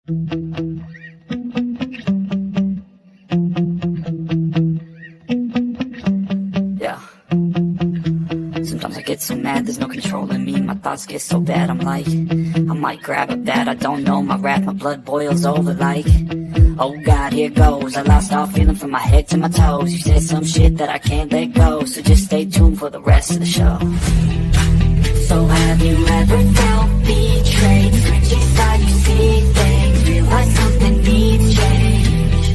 Yeah. Sometimes I get so mad, there's no controlling me. My thoughts get so bad, I'm like, I might grab a bat, I don't know. My wrath, my blood boils over like, oh God, here goes. I lost all feeling from my head to my toes. You said some shit that I can't let go, so just stay tuned for the rest of the show. So have you ever felt betrayed? Switch inside, you see things, realize something needs change.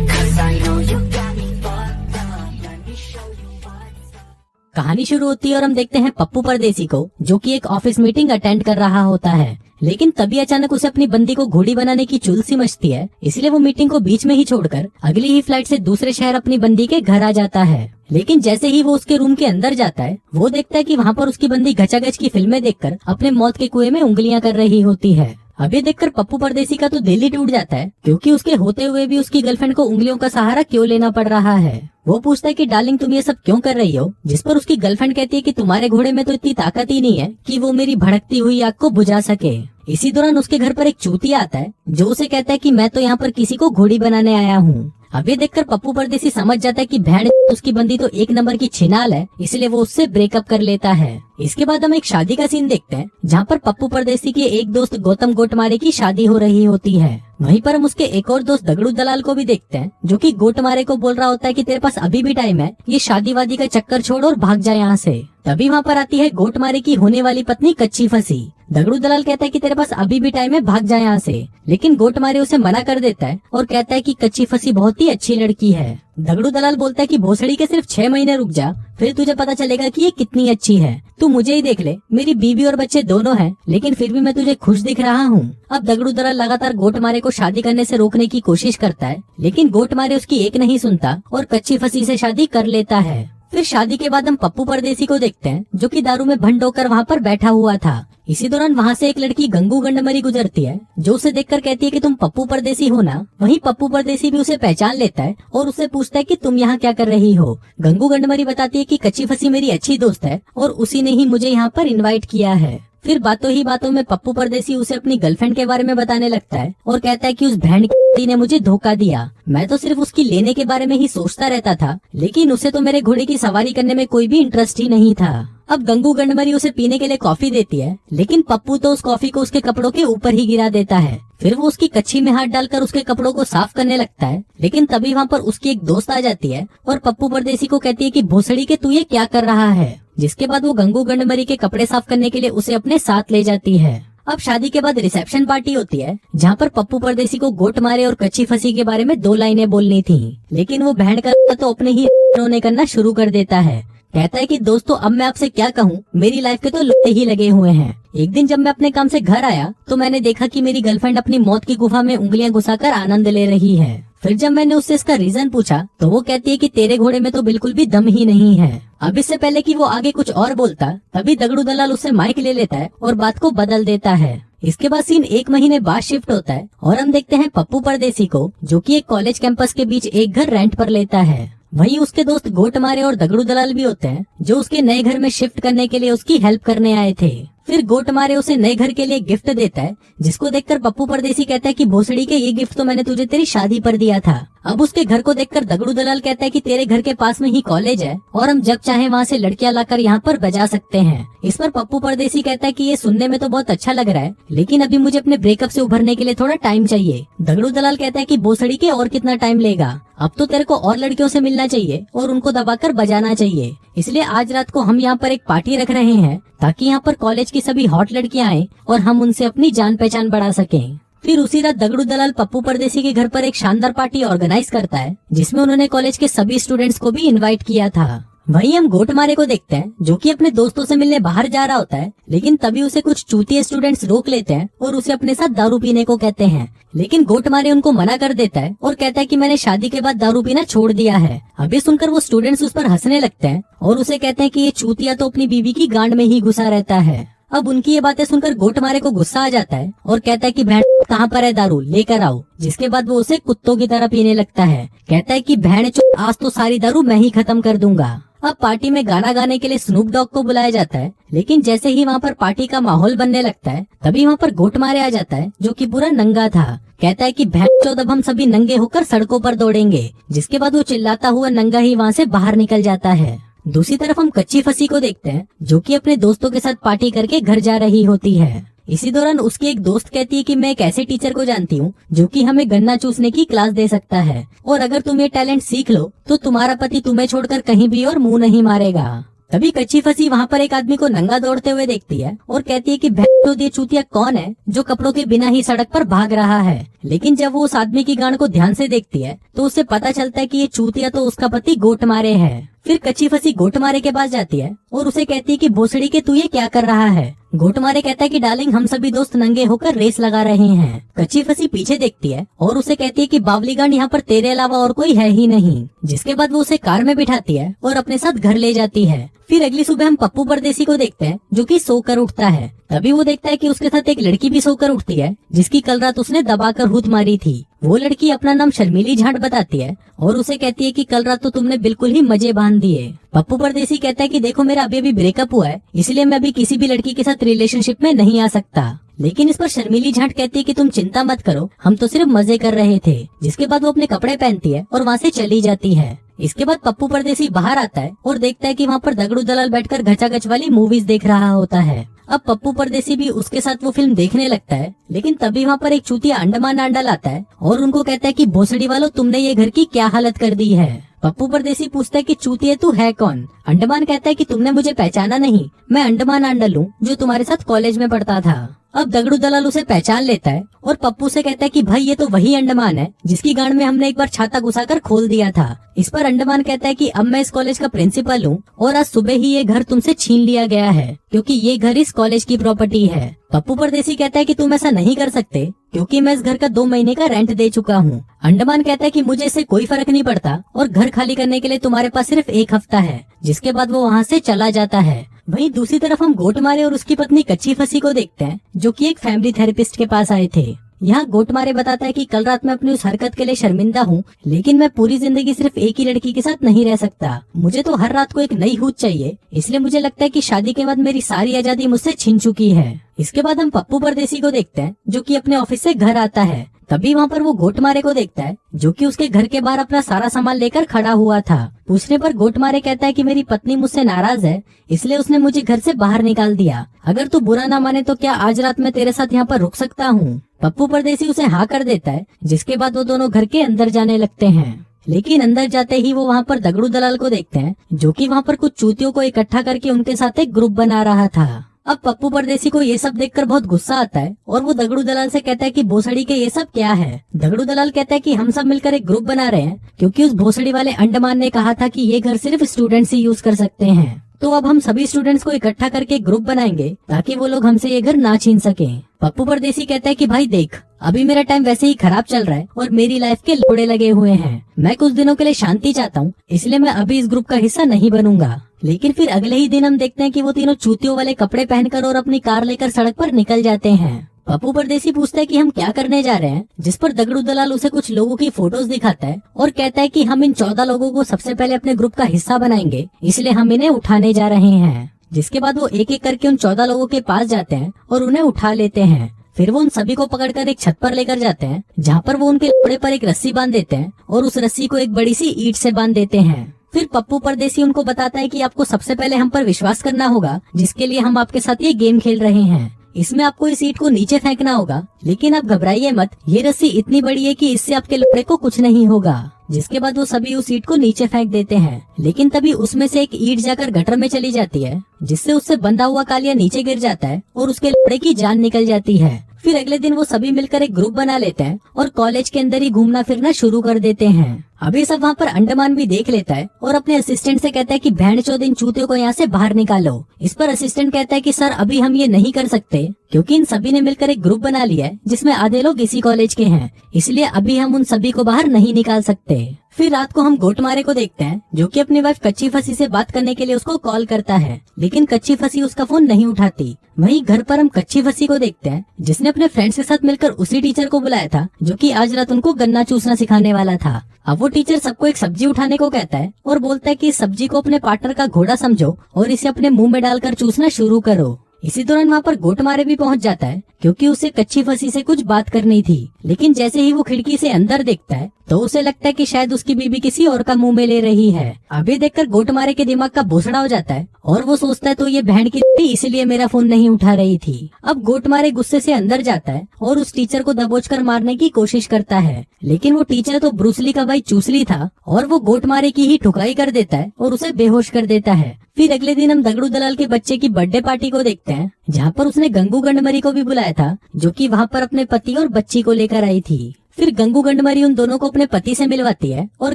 Cause I know you got me fucked up, let me show you what's up. कहानी शुरू होती है और हम देखते हैं पप्पू परदेसी को, जो कि एक ऑफिस मीटिंग अटेंड कर रहा होता है। लेकिन तभी अचानक उसे अपनी बंदी को घोड़ी बनाने की चुल सी मचती है, इसलिए वो मीटिंग को बीच में ही छोड़कर अगली ही फ्लाइट से दूसरे शहर अपनी बंदी के घर आ जाता है। लेकिन जैसे ही वो उसके रूम के अंदर जाता है, वो देखता है कि वहाँ पर उसकी बंदी घचाघच की फिल्में देखकर अपने मौत के कुएं में उंगलियां कर रही होती है। अब ये देखकर पप्पू परदेसी का तो दिल ही टूट जाता है, क्योंकि उसके होते हुए भी उसकी गर्लफ्रेंड को उंगलियों का सहारा क्यों लेना पड़ रहा है। वो पूछता है कि डार्लिंग तुम ये सब क्यों कर रही हो, जिस पर उसकी गर्लफ्रेंड कहती है कि तुम्हारे घोड़े में तो इतनी ताकत ही नहीं है कि वो मेरी भड़कती हुई आग को बुझा सके। इसी दौरान उसके घर पर एक चूतिया आता है, जो उसे कहता है कि मैं तो यहाँ पर किसी को घोड़ी बनाने आया हूँ। अब ये देखकर पप्पू परदेसी समझ जाता है कि भेड़ उसकी बंदी तो एक नंबर की छिनाल है, इसलिए वो उससे ब्रेकअप कर लेता है। इसके बाद हम एक शादी का सीन देखते हैं, जहाँ पर पप्पू परदेसी के एक दोस्त गौतम गोटमारे की शादी हो रही होती है। वहीं पर हम उसके एक और दोस्त दगड़ू दलाल को भी देखते हैं, जो कि गोटमारे को बोल रहा होता है कि तेरे पास अभी भी टाइम है, ये शादी वादी का चक्कर छोड़ और भाग जा यहाँ से। तभी वहाँ पर आती है गोटमारे की होने वाली पत्नी कच्ची फंसी। दगड़ू दलाल कहता है कि तेरे पास अभी भी टाइम है, भाग जा यहाँ से। लेकिन गोटमारे उसे मना कर देता है और कहता है कि कच्ची फंसी बहुत ही अच्छी लड़की है। दगड़ू दलाल बोलता है कि भोसड़ी के सिर्फ 6 महीने रुक जा, फिर तुझे पता चलेगा कि ये कितनी अच्छी है। तू मुझे ही देख ले, मेरी बीवी और बच्चे दोनों हैं, लेकिन फिर भी मैं तुझे खुश दिख रहा हूँ। अब दगड़ू दलाल लगातार गोटमारे को शादी करने से रोकने की कोशिश करता है, लेकिन गोटमारे उसकी एक नहीं सुनता और कच्ची फंसी से शादी कर लेता है। फिर शादी के बाद हम पप्पू परदेसी को देखते हैं, जो कि दारू में भंड होकर वहाँ पर बैठा हुआ था। इसी दौरान वहाँ से एक लड़की गंगू गंडमरी गुजरती है, जो उसे देखकर कहती है कि तुम पप्पू परदेसी हो ना। वहीं पप्पू परदेसी भी उसे पहचान लेता है और उससे पूछता है कि तुम यहाँ क्या कर रही हो। गंगू गंडमरी बताती है कि कच्ची फंसी मेरी अच्छी दोस्त है और उसी ने ही मुझे यहाँ पर इन्वाइट किया है। फिर बातों ही बातों में पप्पू परदेसी उसे अपनी गर्लफ्रेंड के बारे में बताने लगता है और कहता है कि उस भेड़ की ने मुझे धोखा दिया, मैं तो सिर्फ उसकी लेने के बारे में ही सोचता रहता था, लेकिन उसे तो मेरे घोड़े की सवारी करने में कोई भी इंटरेस्ट ही नहीं था। अब गंगू गंडमरी उसे पीने के लिए कॉफी देती है, लेकिन पप्पू तो उस कॉफी को उसके कपड़ों के ऊपर ही गिरा देता है। फिर वो उसकी कच्छी में हाथ डालकर उसके कपड़ों को साफ करने लगता है, लेकिन तभी वहाँ पर उसकी एक दोस्त आ जाती है और पप्पू परदेसी को कहती है कि भोसड़ी के तू ये क्या कर रहा है। जिसके बाद वो गंगू गंडमरी के कपड़े साफ करने के लिए उसे अपने साथ ले जाती है। अब शादी के बाद रिसेप्शन पार्टी होती है, जहाँ पर पप्पू परदेसी को गोटमारे और कच्ची फंसी के बारे में 2 लाइनें बोलनी थी, लेकिन वो भेड़ का तो अपने ही रोने करना शुरू कर देता है। कहता है कि दोस्तों अब मैं आपसे क्या कहूँ, मेरी लाइफ के तो लुटे ही लगे हुए हैं। एक दिन जब मैं अपने काम से घर आया तो मैंने देखा कि मेरी गर्लफ्रेंड अपनी मौत की गुफा में उंगलियां घुसाकर आनंद ले रही है। फिर जब मैंने उससे इसका रीजन पूछा तो वो कहती है कि तेरे घोड़े में तो बिल्कुल भी दम ही नहीं है। अब इससे पहले कि वो आगे कुछ और बोलता, तभी दगड़ू दलाल उससे माइक ले लेता है और बात को बदल देता है। इसके बाद सीन 1 महीने बाद शिफ्ट होता है और हम देखते हैं पप्पू परदेसी को, जो कि एक कॉलेज कैंपस के बीच एक घर रेंट पर लेता है। वहीं उसके दोस्त गोटमारे और दगड़ू दलाल भी होते हैं, जो उसके नए घर में शिफ्ट करने के लिए उसकी हेल्प करने आए थे। फिर गोटमारे उसे नए घर के लिए गिफ्ट देता है, जिसको देखकर पप्पू परदेसी कहता है कि भोसड़ी के ये गिफ्ट तो मैंने तुझे तेरी शादी पर दिया था। अब उसके घर को देखकर दगड़ू दलाल कहता है कि तेरे घर के पास में ही कॉलेज है और हम जब चाहे वहाँ से लड़कियां लाकर यहाँ पर बजा सकते हैं। इस पर पप्पू परदेसी कहता है कि ये सुनने में तो बहुत अच्छा लग रहा है, लेकिन अभी मुझे अपने ब्रेकअप से उभरने के लिए थोड़ा टाइम चाहिए। दगड़ू दलाल कहता है कि भोसड़ी के और कितना टाइम लेगा, अब तो तेरे को और लड़कियों से मिलना चाहिए और उनको दबाकर बजाना चाहिए, इसलिए आज रात को हम यहाँ पर एक पार्टी रख रहे हैं ताकि यहाँ पर कॉलेज की सभी हॉट लड़कियां आए और हम उनसे अपनी जान पहचान बढ़ा सकें। फिर उसी रात दगड़ू दलाल पप्पू परदेसी के घर पर एक शानदार पार्टी ऑर्गेनाइज करता है, जिसमें उन्होंने कॉलेज के सभी स्टूडेंट्स को भी इनवाइट किया था। वहीं हम गोटमारे को देखते हैं, जो कि अपने दोस्तों से मिलने बाहर जा रहा होता है, लेकिन तभी उसे कुछ चूतिए स्टूडेंट्स रोक लेते हैं और उसे अपने साथ दारू पीने को कहते हैं। लेकिन गोटमारे उनको मना कर देता है और कहता है कि मैंने शादी के बाद दारू पीना छोड़ दिया है। अभी सुनकर वो स्टूडेंट्स उस पर हंसने लगते हैं और उसे कहते हैं कि ये चूतिया तो अपनी बीवी की गांड में ही घुसा रहता है। अब उनकी ये बातें सुनकर गोटमारे को गुस्सा आ जाता है और कहता है कि भेड़ कहाँ पर है, दारू लेकर आओ। जिसके बाद वो उसे कुत्तों की तरह पीने लगता है। कहता है कि भेड़ आज तो सारी दारू मैं ही खत्म कर दूंगा। अब पार्टी में गाना गाने के लिए स्नूप डॉग को बुलाया जाता है, लेकिन जैसे ही वहाँ पर पार्टी का माहौल बनने लगता है तभी वहाँ पर गोटमारे आ जाता है, जो कि पूरा नंगा था। कहता है कि भैंचोद अब हम सभी नंगे होकर सड़कों पर दौड़ेंगे। जिसके बाद वो चिल्लाता हुआ नंगा ही वहाँ से बाहर निकल जाता है। दूसरी तरफ हम कच्ची फंसी को देखते हैं, जो कि अपने दोस्तों के साथ पार्टी करके घर जा रही होती है। इसी दौरान उसकी एक दोस्त कहती है कि मैं एक ऐसे टीचर को जानती हूँ जो कि हमें गन्ना चूसने की क्लास दे सकता है, और अगर तुम ये टैलेंट सीख लो तो तुम्हारा पति तुम्हें छोड़कर कहीं भी और मुंह नहीं मारेगा। तभी कच्ची फंसी वहाँ पर एक आदमी को नंगा दौड़ते हुए देखती है और कहती है कि भैंचोद ये चूतिया कौन है जो कपड़ों के बिना ही सड़क पर भाग रहा है। लेकिन जब वो उस आदमी की गांड को ध्यान से देखती है तो उसे पता चलता है कि ये चूतिया तो उसका पति गोटमारे है। फिर कच्ची फंसी गोटमारे के पास जाती है और उसे कहती है कि भोसड़ी के तू ये क्या कर रहा है। गोटमारे कहता है कि डार्लिंग हम सभी दोस्त नंगे होकर रेस लगा रहे हैं। कच्ची फंसी पीछे देखती है और उसे कहती है कि बावलीगांड यहाँ पर तेरे अलावा और कोई है ही नहीं। जिसके बाद वो उसे कार में बिठाती है और अपने साथ घर ले जाती है। फिर अगली सुबह हम पप्पू परदेसी को देखते हैं, जो कि सोकर उठता है। तभी वो देखता है कि उसके साथ एक लड़की भी सोकर उठती है, जिसकी कल रात उसने दबाकर हुत मारी थी। वो लड़की अपना नाम शर्मीली झांट बताती है और उसे कहती है कि कल रात तो तुमने बिल्कुल ही मजे बांध दिए। पप्पू परदेसी कहता है कि देखो मेरा अभी ब्रेकअप हुआ है, इसलिए मैं अभी किसी भी लड़की के साथ रिलेशनशिप में नहीं आ सकता। लेकिन इस पर शर्मीली झांट कहती है कि तुम चिंता मत करो, हम तो सिर्फ मजे कर रहे थे। जिसके बाद वो अपने कपड़े पहनती है और वहाँ से चली जाती है। इसके बाद पप्पू परदेसी बाहर आता है और देखता है कि वहाँ पर दगड़ू दलाल बैठकर घचाघच वाली मूवीज देख रहा होता है। अब पप्पू परदेसी भी उसके साथ वो फिल्म देखने लगता है, लेकिन तभी वहाँ पर एक चूतिया अंडमान आंडल आता है और उनको कहता है कि भोसड़ी वालों तुमने ये घर की क्या हालत कर दी है। पप्पू परदेसी पूछता है कि चूतिया तू है कौन। अंडमान कहता है कि तुमने मुझे पहचाना नहीं, मैं अंडमान आंडल हूँ जो तुम्हारे साथ कॉलेज में पढ़ता था। अब दगड़ू दलाल उसे पहचान लेता है और पप्पू से कहता है कि भाई ये तो वही अंडमान है जिसकी गांड में हमने एक बार छाता घुसाकर खोल दिया था। इस पर अंडमान कहता है कि अब मैं इस कॉलेज का प्रिंसिपल हूँ और आज सुबह ही ये घर तुमसे छीन लिया गया है, क्योंकि ये घर इस कॉलेज की प्रॉपर्टी है। पप्पू परदेसी कहता है कि तुम ऐसा नहीं कर सकते, क्योंकि मैं इस घर का 2 महीने का रेंट दे चुका हूँ। अंडमान कहता है कि मुझे इससे कोई फर्क नहीं पड़ता और घर खाली करने के लिए तुम्हारे पास सिर्फ 1 हफ्ता है। जिसके बाद वो वहाँ से चला जाता है। वहीं दूसरी तरफ हम गोटमारे और उसकी पत्नी कच्ची फंसी को देखते हैं, जो कि एक फैमिली थेरेपिस्ट के पास आए थे। यहाँ गोटमारे बताता है कि कल रात मैं अपनी उस हरकत के लिए शर्मिंदा हूँ, लेकिन मैं पूरी जिंदगी सिर्फ एक ही लड़की के साथ नहीं रह सकता। मुझे तो हर रात को एक नई हूत चाहिए, इसलिए मुझे लगता है कि शादी के बाद मेरी सारी आजादी मुझसे छिन चुकी है। इसके बाद हम पप्पू परदेसी को देखते हैं, जो कि अपने ऑफिस से घर आता है। तभी वहाँ पर वो गोटमारे को देखता है, जो कि उसके घर के बाहर अपना सारा सामान लेकर खड़ा हुआ था। पूछने पर गोटमारे कहता है कि मेरी पत्नी मुझसे नाराज है, इसलिए उसने मुझे घर से बाहर निकाल दिया। अगर तू बुरा ना माने तो क्या आज रात मैं तेरे साथ यहाँ पर रुक सकता हूँ। पप्पू परदेसी उसे हाँ कर देता है, जिसके बाद वो दोनों घर के अंदर जाने लगते हैं। लेकिन अंदर जाते ही वो वहाँ पर दगड़ू दलाल को देखते हैं, जो कि वहाँ पर कुछ चूतियों को इकट्ठा करके उनके साथ एक ग्रुप बना रहा था। अब पप्पू परदेसी को ये सब देखकर बहुत गुस्सा आता है और वो दगड़ू दलाल से कहता है कि भोसड़ी के ये सब क्या है। दगड़ू दलाल कहता है कि हम सब मिलकर एक ग्रुप बना रहे हैं, क्योंकि उस भोसड़ी वाले अंडमान ने कहा था कि ये घर सिर्फ स्टूडेंट्स ही यूज कर सकते हैं। तो अब हम सभी स्टूडेंट्स को इकट्ठा करके ग्रुप बनाएंगे ताकि वो लोग हमसे ये घर ना छीन सके। पप्पू परदेसी कहता है कि भाई देख, अभी मेरा टाइम वैसे ही खराब चल रहा है और मेरी लाइफ के लोड़े लगे हुए हैं। मैं कुछ दिनों के लिए शांति चाहता हूँ, इसलिए मैं अभी इस ग्रुप का हिस्सा नहीं बनूंगा। लेकिन फिर अगले ही दिन हम देखते हैं कि वो तीनों चूतियों वाले कपड़े पहनकर और अपनी कार लेकर सड़क पर निकल जाते हैं। पप्पू परदेसी पूछता है कि हम क्या करने जा रहे हैं, जिस पर दगड़ू दलाल उसे कुछ लोगों की फोटोज दिखाता है और कहता है कि हम इन 14 लोगों को सबसे पहले अपने ग्रुप का हिस्सा बनाएंगे, इसलिए हम इन्हें उठाने जा रहे हैं। जिसके बाद वो एक एक करके उन 14 लोगों के पास जाते हैं और उन्हें उठा लेते हैं। फिर वो उन सभी को पकड़कर एक छत पर लेकर जाते हैं, जहाँ पर वो उनके कपड़े पर एक रस्सी बांध देते हैं और उस रस्सी को एक बड़ी सी ईंट से बांध देते हैं। फिर पप्पू परदेसी उनको बताता है कि आपको सबसे पहले हम पर विश्वास करना होगा, जिसके लिए हम आपके साथ ये गेम खेल रहे हैं। इसमें आपको इस ईंट को नीचे फेंकना होगा, लेकिन आप घबराइए मत, ये रस्सी इतनी बड़ी है कि इससे आपके लपड़े को कुछ नहीं होगा। जिसके बाद वो सभी उस ईंट को नीचे फेंक देते हैं, लेकिन तभी उसमें से एक ईंट जाकर गटर में चली जाती है, जिससे उससे बंधा हुआ कालिया नीचे गिर जाता है और उसके लपड़े की जान निकल जाती है। फिर अगले दिन वो सभी मिलकर एक ग्रुप बना लेते हैं और कॉलेज के अंदर ही घूमना फिरना शुरू कर देते हैं। अभी सब वहाँ पर अंडमान भी देख लेता है और अपने असिस्टेंट से कहता है कि भेड़चोद इन चूतियों को यहाँ से बाहर निकालो। इस पर असिस्टेंट कहता है कि सर अभी हम ये नहीं कर सकते, क्योंकि इन सभी ने मिलकर एक ग्रुप बना लिया है जिसमें आधे लोग इसी कॉलेज के हैं, इसलिए अभी हम उन सभी को बाहर नहीं निकाल सकते। फिर रात को हम गोटमारे को देखते हैं जो कि अपनी वाइफ कच्ची फंसी से बात करने के लिए उसको कॉल करता है, लेकिन कच्ची फंसी उसका फोन नहीं उठाती। वहीं घर पर हम कच्ची फंसी को देखते हैं जिसने अपने फ्रेंड्स के साथ मिलकर उसी टीचर को बुलाया था जो कि आज रात उनको गन्ना चूसना सिखाने वाला था। अब वो टीचर सबको एक सब्जी उठाने को कहता है और बोलता है कि इस सब्जी को अपने पार्टनर का घोड़ा समझो और इसे अपने मुंह में डालकर चूसना शुरू करो। इसी दौरान वहाँ पर गोटमारे भी पहुँच जाता है क्योंकि उसे कच्ची फंसी से कुछ बात करनी थी, लेकिन जैसे ही वो खिड़की से अंदर देखता है तो उसे लगता है कि शायद उसकी बीबी किसी और का मुंह में ले रही है। अभी देखकर गोटमारे के दिमाग का भोसड़ा हो जाता है और वो सोचता है तो ये बहन की इसलिए मेरा फोन नहीं उठा रही थी। अब गोटमारे गुस्से से अंदर जाता है और उस टीचर को दबोचकर मारने की कोशिश करता है, लेकिन वो टीचर तो ब्रूसली का भाई चूसली था और वो गोटमारे की ही ठुकाई कर देता है और उसे बेहोश कर देता है। फिर अगले दिन हम दगड़ू दलाल के बच्चे की बर्थडे पार्टी को देखते हैं जहाँ पर उसने गंगू गंडमरी को भी बुलाया था जो कि वहाँ पर अपने पति और बच्ची को लेकर आई थी। फिर गंगू गंडमरी उन दोनों को अपने पति से मिलवाती है और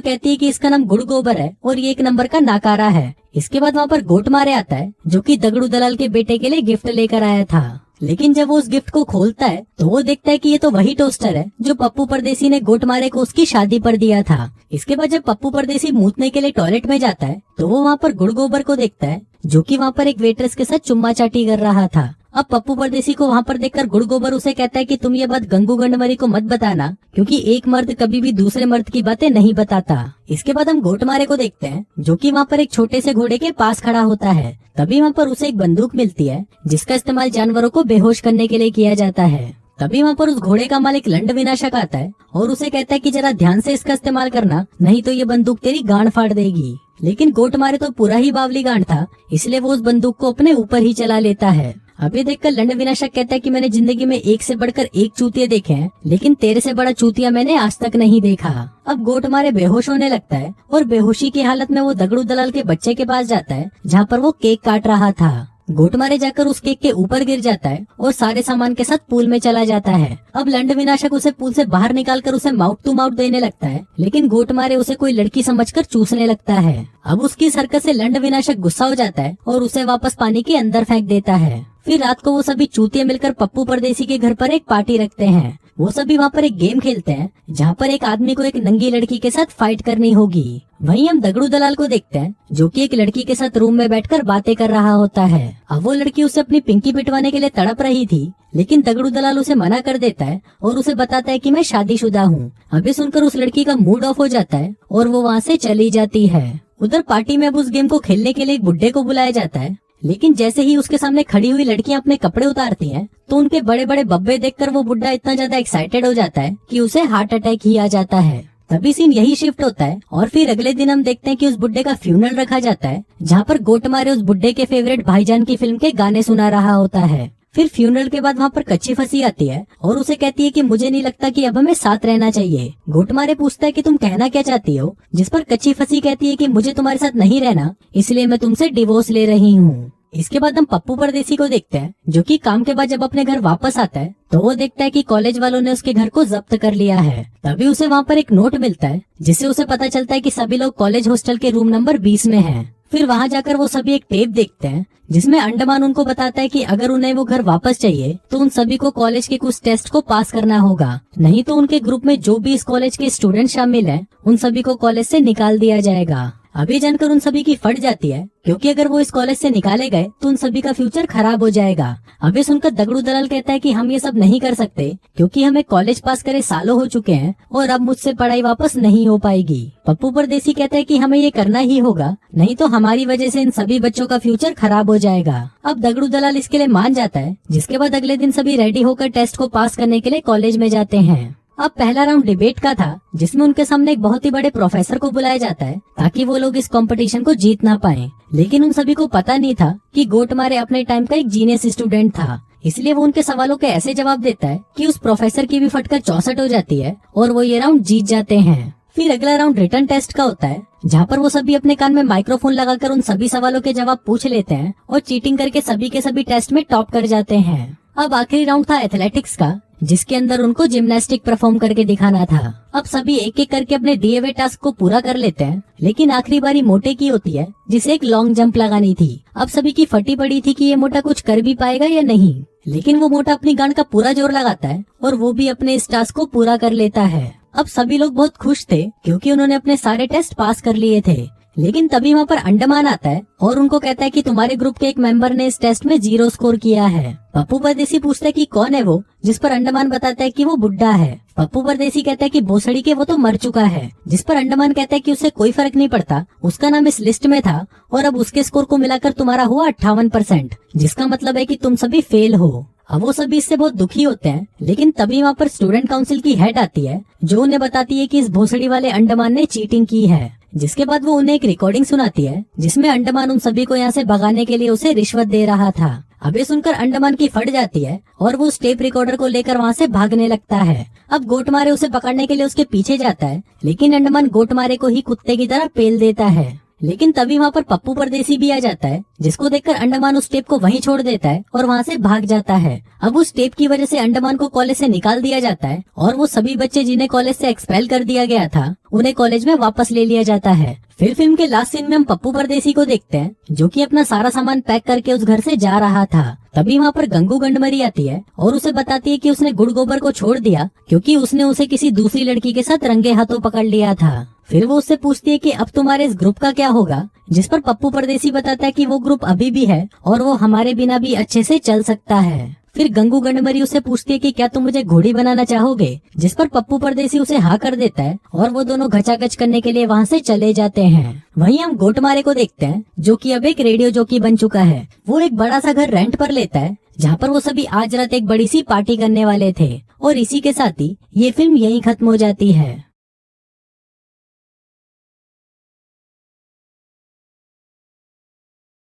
कहती है कि इसका नाम गुड़ गोबर है और ये एक नंबर का नाकारा है। इसके बाद वहाँ पर गोटमारे आता है जो कि दगड़ू दलाल के बेटे के लिए गिफ्ट लेकर आया था, लेकिन जब वो उस गिफ्ट को खोलता है तो वो देखता है कि ये तो वही टोस्टर है जो पप्पू परदेसी ने गोटमारे को उसकी शादी पर दिया था। इसके बाद जब पप्पू परदेसी मूतने के लिए टॉयलेट में जाता है तो वो वहाँ पर गुड़ गोबर को देखता है जो कि वहाँ पर एक वेट्रेस के साथ चुम्मा चाटी कर रहा था। अब पप्पू परदेसी को वहाँ पर देखकर गुड़ गोबर उसे कहता है कि तुम ये बात गंगू गंडमरी को मत बताना क्योंकि एक मर्द कभी भी दूसरे मर्द की बातें नहीं बताता। इसके बाद हम गोटमारे को देखते हैं जो कि वहाँ पर एक छोटे से घोड़े के पास खड़ा होता है। तभी वहाँ पर उसे एक बंदूक मिलती है जिसका इस्तेमाल जानवरों को बेहोश करने के लिए किया जाता है। तभी वहाँ पर उस घोड़े का मालिक लंड विनाशक आता है और उसे कहता है कि जरा ध्यान से इसका इस्तेमाल करना, नहीं तो ये बंदूक तेरी गांड फाड़ देगी। लेकिन गोटमारे तो पूरा ही बावली गांड था, इसलिए वो उस बंदूक को अपने ऊपर ही चला लेता है। अभी देखकर लंड विनाशक कहता है कि मैंने जिंदगी में एक से बढ़कर एक चूतिया देखे हैं, लेकिन तेरे से बड़ा चूतिया मैंने आज तक नहीं देखा। अब गोटमारे बेहोश होने लगता है और बेहोशी की हालत में वो दगड़ू दलाल के बच्चे के पास जाता है जहाँ पर वो केक काट रहा था। गोटमारे जाकर उस केक के ऊपर गिर जाता है और सारे सामान के साथ पूल में चला जाता है। अब लंड विनाशक उसे पूल से बाहर निकालकर उसे माउथ टू माउथ देने लगता है, लेकिन गोटमारे उसे कोई लड़की समझकर चूसने लगता है। अब उसकी इस हरकत से लंड विनाशक गुस्सा हो जाता है और उसे वापस पानी के अंदर फेंक देता है। फिर रात को वो सभी चूतिए मिलकर पप्पू परदेसी के घर पर एक पार्टी रखते हैं। वो सभी वहाँ पर एक गेम खेलते हैं जहाँ पर एक आदमी को एक नंगी लड़की के साथ फाइट करनी होगी। वहीं हम दगड़ू दलाल को देखते हैं जो कि एक लड़की के साथ रूम में बैठकर बातें कर रहा होता है। अब वो लड़की उसे अपनी पिंकी पिटवाने के लिए तड़प रही थी, लेकिन दगड़ू दलाल उसे मना कर देता है और उसे बताता है कि मैं शादीशुदा हूँ। अभी सुनकर उस लड़की का मूड ऑफ हो जाता है और वो वहाँ से चली जाती है। उधर पार्टी में अब उस गेम को खेलने के लिए एक बुड्ढे को बुलाया जाता है, लेकिन जैसे ही उसके सामने खड़ी हुई लड़कियां अपने कपड़े उतारती हैं, तो उनके बड़े बड़े बब्बे देखकर वो बुड्ढा इतना ज्यादा एक्साइटेड हो जाता है कि उसे हार्ट अटैक ही आ जाता है। तभी सीन यही शिफ्ट होता है और फिर अगले दिन हम देखते हैं कि उस बुड्ढे का फ्यूनरल रखा जाता है जहाँ पर गोटमारे उस बुड्ढे के फेवरेट भाईजान की फिल्म के गाने सुना रहा होता है। फिर फ्यूनरल के बाद वहाँ पर कच्ची फंसी आती है और उसे कहती है कि मुझे नहीं लगता कि अब हमें साथ रहना चाहिए। गोटमारे पूछता है कि तुम कहना क्या चाहती हो, जिस पर कच्ची फंसी कहती है कि मुझे तुम्हारे साथ नहीं रहना, इसलिए मैं तुमसे डिवोर्स ले रही हूँ। इसके बाद हम पप्पू परदेसी को देखते हैं जो कि काम के बाद जब अपने घर वापस आता है तो वो देखता है कि कॉलेज वालों ने उसके घर को जब्त कर लिया है। तभी उसे वहाँ पर एक नोट मिलता है जिससे उसे पता चलता है कि सभी लोग कॉलेज हॉस्टल के रूम नंबर 20 में हैं। फिर वहाँ जाकर वो सभी एक टेप देखते हैं जिसमें अंडमान उनको बताता है कि अगर उन्हें वो घर वापस चाहिए तो उन सभी को कॉलेज के कुछ टेस्ट को पास करना होगा, नहीं तो उनके ग्रुप में जो भी इस कॉलेज के स्टूडेंट शामिल हैं उन सभी को कॉलेज से निकाल दिया जाएगा। अभी जानकर उन सभी की फट जाती है क्योंकि अगर वो इस कॉलेज से निकाले गए तो उन सभी का फ्यूचर खराब हो जाएगा। अभी सुनकर दगड़ू दलाल कहता है कि हम ये सब नहीं कर सकते क्योंकि हमें कॉलेज पास करे सालों हो चुके हैं और अब मुझसे पढ़ाई वापस नहीं हो पाएगी। पप्पू परदेसी कहता है कि हमें ये करना ही होगा, नहीं तो हमारी वजह से इन सभी बच्चों का फ्यूचर खराब हो जाएगा। अब दगड़ू दलाल इसके लिए मान जाता है, जिसके बाद अगले दिन सभी रेडी होकर टेस्ट को पास करने के लिए कॉलेज में जाते हैं। अब पहला राउंड डिबेट का था जिसमें उनके सामने एक बहुत ही बड़े प्रोफेसर को बुलाया जाता है ताकि वो लोग इस कंपटीशन को जीत ना पाए, लेकिन उन सभी को पता नहीं था कि गोटमारे अपने टाइम का एक जीनियस स्टूडेंट था, इसलिए वो उनके सवालों के ऐसे जवाब देता है कि उस प्रोफेसर की भी फटकर 64 हो जाती है और वो ये राउंड जीत जाते हैं। फिर अगला राउंड रिटर्न टेस्ट का होता है जहाँ पर वो सभी अपने कान में माइक्रोफोन लगाकर उन सभी सवालों के जवाब पूछ लेते हैं और चीटिंग करके सभी के सभी टेस्ट में टॉप कर जाते हैं। अब आखिरी राउंड था एथलेटिक्स का, जिसके अंदर उनको जिम्नास्टिक परफॉर्म करके दिखाना था। अब सभी एक एक करके अपने दिए हुए टास्क को पूरा कर लेते हैं, लेकिन आखिरी बारी मोटे की होती है जिसे एक लॉन्ग जंप लगानी थी। अब सभी की फटी पड़ी थी कि ये मोटा कुछ कर भी पाएगा या नहीं, लेकिन वो मोटा अपनी गांड का पूरा जोर लगाता है और वो भी अपने इस टास्क को पूरा कर लेता है। अब सभी लोग बहुत खुश थे क्योंकि उन्होंने अपने सारे टेस्ट पास कर लिए थे। लेकिन तभी वहाँ पर अंडमान आता है और उनको कहता है कि तुम्हारे ग्रुप के एक मेंबर ने इस टेस्ट में 0 स्कोर किया है। पप्पू परदेसी पूछता है कि कौन है वो, जिस पर अंडमान बताता है कि वो बुड्ढा है। पप्पू परदेसी कहता है कि भोसड़ी के वो तो मर चुका है, जिस पर अंडमान कहता है कि उससे कोई फर्क नहीं पड़ता, उसका नाम इस लिस्ट में था और अब उसके स्कोर को मिलाकर तुम्हारा हुआ 58%, जिसका मतलब है कि तुम सभी फेल हो। अब वो सभी इससे बहुत दुखी होते हैं, लेकिन तभी वहाँ पर स्टूडेंट काउंसिल की हेड आती है जो उन्हें बताती है कि इस भोसड़ी वाले अंडमान ने चीटिंग की है। जिसके बाद वो उन्हें एक रिकॉर्डिंग सुनाती है जिसमें अंडमान उन सभी को यहाँ से भगाने के लिए उसे रिश्वत दे रहा था। अब ये सुनकर अंडमान की फट जाती है और वो उस टेप रिकॉर्डर को लेकर वहाँ से भागने लगता है। अब गोटमारे उसे पकड़ने के लिए उसके पीछे जाता है, लेकिन अंडमान गोटमारे को ही कुत्ते की तरह पेल देता है। लेकिन तभी वहाँ पर पप्पू परदेसी भी आ जाता है, जिसको देखकर अंडमान उस टेप को वहीं छोड़ देता है और वहाँ से भाग जाता है। अब उस टेप की वजह से अंडमान को कॉलेज से निकाल दिया जाता है और वो सभी बच्चे जिन्हें कॉलेज से एक्सपेल कर दिया गया था उन्हें कॉलेज में वापस ले लिया जाता है। फिर फिल्म के लास्ट सीन में हम पप्पू परदेसी को देखते हैं जो कि अपना सारा सामान पैक करके उस घर से जा रहा था। तभी वहाँ पर गंगू गंडमरी आती है और उसे बताती है कि उसने गुड़ गोबर को छोड़ दिया क्योंकि उसने उसे किसी दूसरी लड़की के साथ रंगे हाथों पकड़ लिया था। फिर वो उससे पूछती है कि अब तुम्हारे इस ग्रुप का क्या होगा, जिस पर पप्पू परदेसी बताता है कि वो ग्रुप अभी भी है और वो हमारे बिना भी अच्छे से चल सकता है। फिर गंगू गंडमरी उसे पूछती है कि क्या तुम मुझे घोड़ी बनाना चाहोगे, जिस पर पप्पू परदेसी उसे हाँ कर देता है और वो दोनों घचाघच करने के लिए वहाँ से चले जाते हैं। वहीं हम गोटमारे को देखते हैं जो कि अब एक रेडियो जॉकी बन चुका है। वो एक बड़ा सा घर रेंट पर लेता है जहाँ पर वो सभी आज रात एक बड़ी सी पार्टी करने वाले थे और इसी के साथ ही ये फिल्म यहीं खत्म हो जाती है।